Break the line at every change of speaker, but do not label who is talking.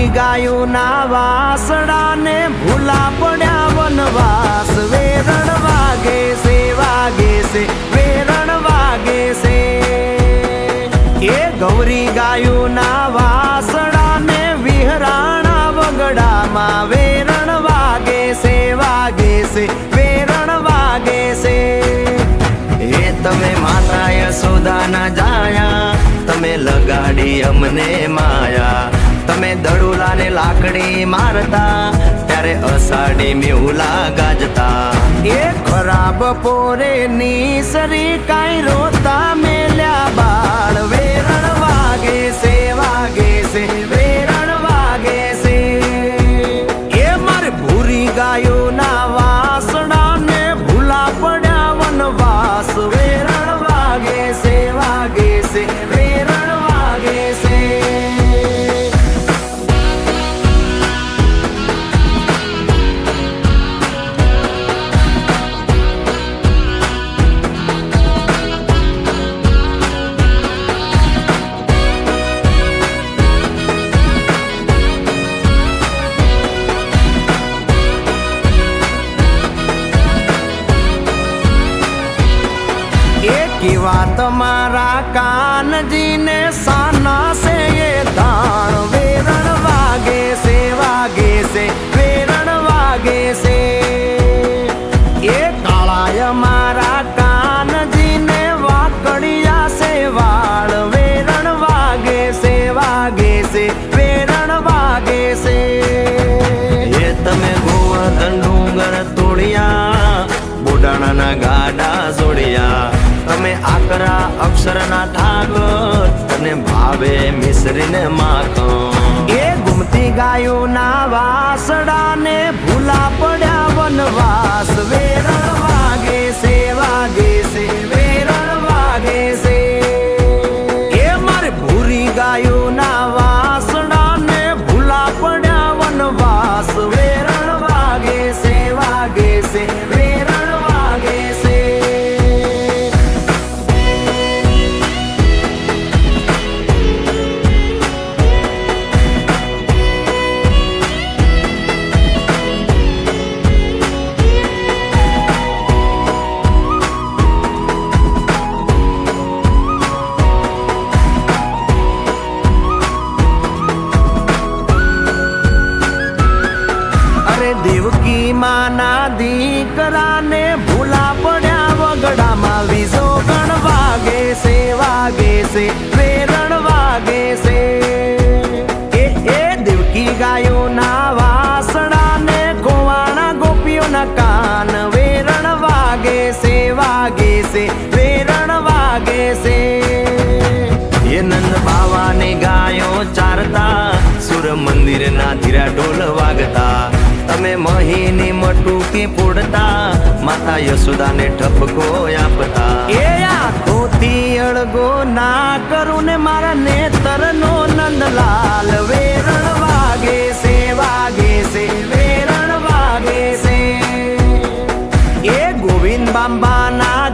ગાયું ના વાસડા ને ભૂલા પડ્યા વનવાસ વેરણ વાગે છે વેરણ વાગે છે એ ગૌરી ગાયું ના વાસડા ને વિહરાણા વગડામાં વેરણ વાગે છે વેરણ વાગે છે એ તમે માતા યશોદા ના જાયા તમે લગાડી અમને માયા તમે દડુલા ને લાકડી મારતા ત્યારે અષાઢી મેહુલા ગાજતા એ ખરાબ પોરે ની સરી કાઈ રોતા મેલ્યા બાળ વેરણ વાગે છે વેરણ વાગે છે એ મારે ભૂરી ગાયો ના વાસડા ને ભૂલા પડ્યા વનવાસ વેરણ વાગે છે વેરણ વાગે છે કેવા તમારા કાનજી ને સાના છે એ દાણ વેરણ વાગે છે વેરણ વાગે છે એ કાળાય મારા કાનજી ને વાકડિયા છે વાળ વેરણ વાગે છે વેરણ વાગે છે એ તમે ગોવર્ધન ડુંગર તોડ્યા બોડાણાના ગાડા જોડ્યા તમે આકરા અક્ષરના ઠાકર અને ભાવે મિશ્રીને માખણ એ ગુમતી ગાયો ના વાસડા ને ભૂલા પડ્યા વનવાસ વેરણ વાગે છે વેરણ વાગે છે એ મારે ભૂરી ગાયો ના વાસડા ને ભૂલા પડ્યા વનવાસ વેરણ વાગે છે વેરણ વાગે છે દેવકી માના દીકરાને ભૂલા પડ્યા વગડામાં વીજો ગણ વાગે છે વેરણ વાગે છે એ દેવકી ગાયો ના વાસડા ને ગોવાણા ગોપીઓના કાન વેરણ વાગે છે વેરણ વાગે છે એ નંદ બાવાની ગાયો ચારતા સુર મંદિર ના ધીરા ઢોલ વાગતા તમે મહીની મટુકી ફોડતા માતા યશોદા ને ઠપકો આપતા એ આંખોથી અળગો ના કરું ને મારા નેતર નો નંદલાલ વેરણ વાગે છે વેરણ વાગે છે એ ગોવિંદ બાંબા ના